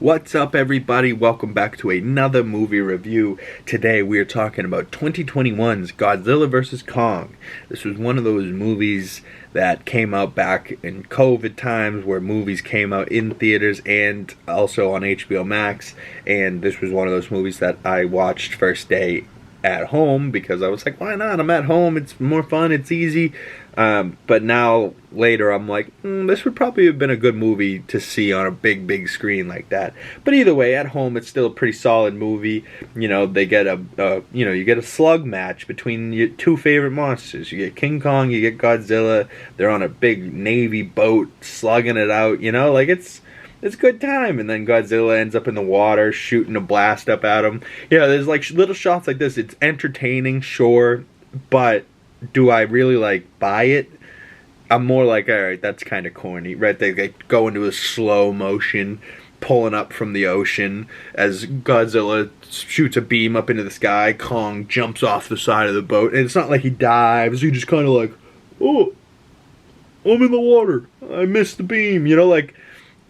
What's up, everybody? Welcome back to another movie review. Today we are talking about 2021's Godzilla vs. Kong. This was one of those movies that came out back in COVID times where movies came out in theaters and also on HBO Max. And this was one of those movies that I watched first day at home because I was like, why not? I'm at home. It's more fun. It's easy. But now, later, I'm like, this would probably have been a good movie to see on a big screen like that. But either way, at home, it's still a pretty solid movie. You know, they get you get a slug match between your two favorite monsters. You get King Kong, you get Godzilla. They're on a big Navy boat, slugging it out. You know, like it's good time. And then Godzilla ends up in the water, shooting a blast up at him. Yeah, there's like little shots like this. It's entertaining, sure, but do I really buy it? I'm more like, alright, that's kind of corny, right? They go into a slow motion, pulling up from the ocean as Godzilla shoots a beam up into the sky. Kong jumps off the side of the boat, and it's not like he dives. He just kind of like, oh, I'm in the water. I missed the beam. You know, like,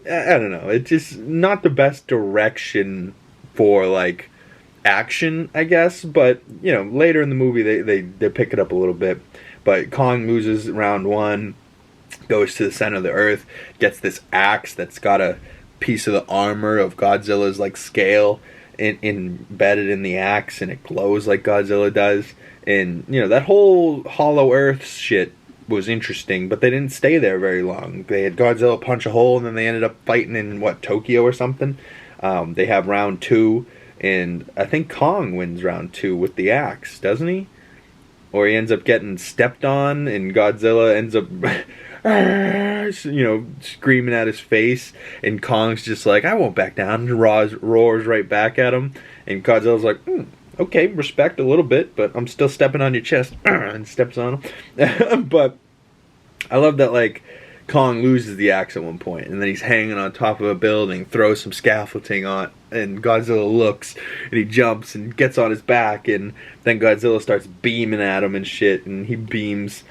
I don't know. It's just not the best direction for action, I guess, but you know, later in the movie they pick it up a little bit. But Kong loses round one, goes to the center of the earth, gets this axe that's got a piece of the armor of Godzilla's scale embedded in the axe, and it glows like Godzilla does. And you know, that whole Hollow Earth shit was interesting, but they didn't stay there very long. They had Godzilla punch a hole, and then they ended up fighting in Tokyo or something. They have round two. And I think Kong wins round two with the axe, doesn't he? Or he ends up getting stepped on, and Godzilla ends up, screaming at his face. And Kong's just like, I won't back down, and roars right back at him. And Godzilla's like, okay, respect a little bit, but I'm still stepping on your chest, and steps on him. But I love that, Kong loses the axe at one point, and then he's hanging on top of a building, throws some scaffolding on, and Godzilla looks, and he jumps and gets on his back, and then Godzilla starts beaming at him and shit, and he beams,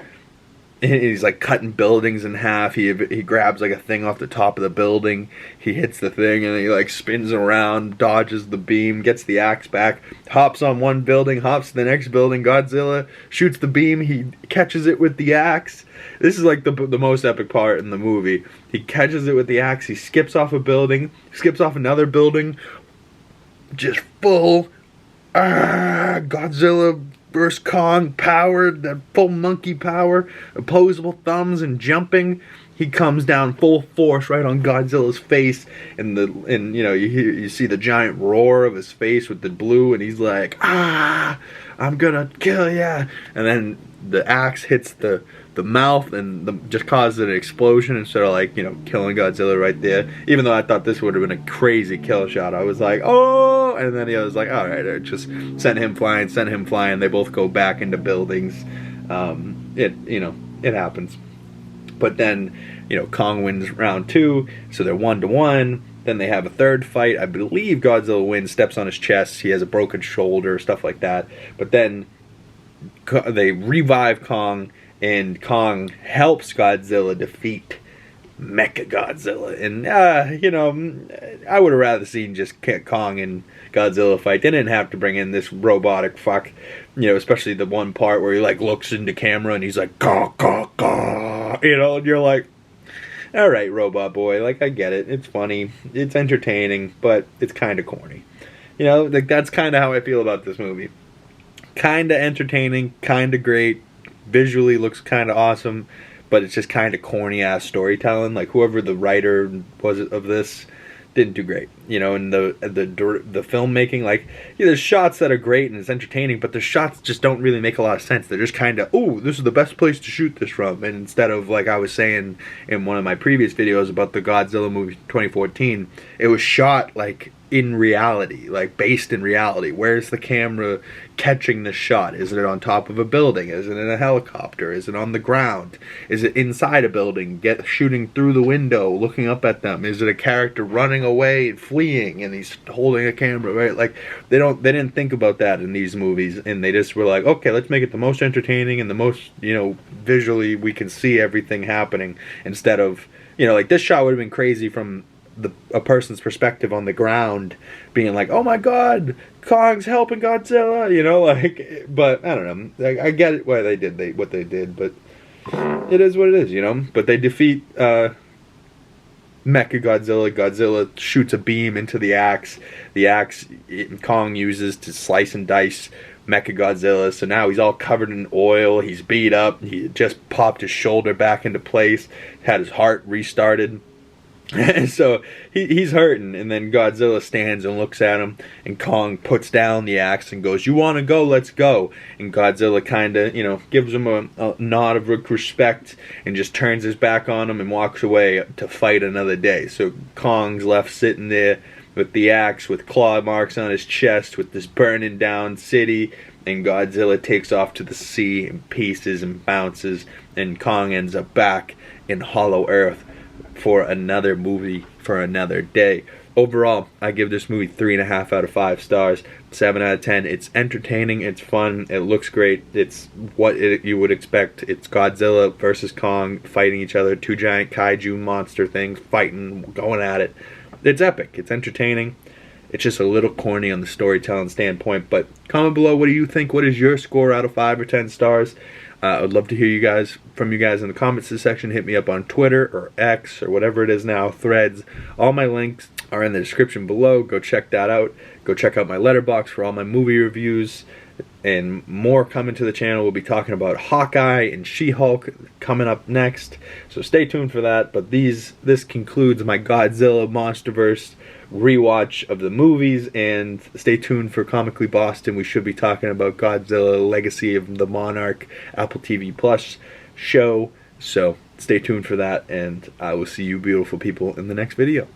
and he's cutting buildings in half. He grabs a thing off the top of the building, he hits the thing, and he spins around, dodges the beam, gets the axe back, hops on one building, hops to the next building. Godzilla shoots the beam, he catches it with the axe. This is the most epic part in the movie. He catches it with the axe, he skips off a building, skips off another building, just full Godzilla versus Kong power, that full monkey power, opposable thumbs and jumping. He comes down full force right on Godzilla's face, and you see the giant roar of his face with the blue, and he's like, I'm gonna kill ya. And then the axe hits the mouth and just causes an explosion instead of killing Godzilla right there. Even though I thought this would have been a crazy kill shot, I was like, oh, and then I was like, all right, just send him flying. They both go back into buildings. It happens. But then Kong wins round two, so they're 1-1. Then they have a third fight. I believe Godzilla wins, steps on his chest, he has a broken shoulder, stuff like that. But then they revive Kong, and Kong helps Godzilla defeat Mechagodzilla. And, I would have rather seen just Kong and Godzilla fight. They didn't have to bring in this robotic fuck, especially the one part where he, looks into camera and he's like, caw, caw, caw, and you're like, alright, robot boy, I get it. It's funny. It's entertaining, but it's kind of corny. That's kind of how I feel about this movie. Kind of entertaining, kind of great, visually looks kind of awesome, but it's just kind of corny ass storytelling. Whoever the writer was of this didn't do great. And the filmmaking, there's shots that are great and it's entertaining, but the shots just don't really make a lot of sense. They're just kind of, oh, this is the best place to shoot this from. And instead of, I was saying in one of my previous videos about the Godzilla movie 2014, it was shot in reality, based in reality. Where's the camera catching the shot? Is it on top of a building? Is it in a helicopter? Is it on the ground? Is it inside a building, shooting through the window, looking up at them? Is it a character running away and fleeing and he's holding a camera, right? They didn't think about that in these movies, and they just were like, okay, let's make it the most entertaining and the most, visually we can see everything happening, instead of, this shot would have been crazy from a person's perspective on the ground, being like, "Oh my God, Kong's helping Godzilla," you know, like. But I don't know. I get it why they did what they did, but it is what it is, you know. But they defeat Mecha Godzilla. Godzilla shoots a beam into the axe. The axe Kong uses to slice and dice Mecha Godzilla. So now he's all covered in oil. He's beat up. He just popped his shoulder back into place. Had his heart restarted. So he's hurting, and then Godzilla stands and looks at him, and Kong puts down the axe and goes, "You want to go? Let's go." And Godzilla kind of, you know, gives him a nod of respect and just turns his back on him and walks away to fight another day. So Kong's left sitting there with the axe, with claw marks on his chest, with this burning down city, and Godzilla takes off to the sea in pieces and bounces, and Kong ends up back in Hollow Earth for another movie for another day. Overall, I give this movie 3.5 out of 5 stars, 7 out of 10. It's entertaining, it's fun, it looks great, it's what you would expect. It's Godzilla versus Kong fighting each other, two giant kaiju monster things fighting, going at it. It's epic, it's entertaining. It's just a little corny on the storytelling standpoint, but comment below, what do you think? What is your score out of 5 or 10 stars? I would love to hear from you guys in the comments section. Hit me up on Twitter or X or whatever it is now, Threads. All my links are in the description below. Go check that out. Go check out my Letterboxd for all my movie reviews and more coming to the channel. We'll be talking about Hawkeye and She-Hulk coming up next, so stay tuned for that. But this concludes my Godzilla Monsterverse rewatch of the movies, and stay tuned for Comically Boston. We should be talking about Godzilla Legacy of the Monarch Apple TV Plus show, so stay tuned for that, and I will see you beautiful people in the next video.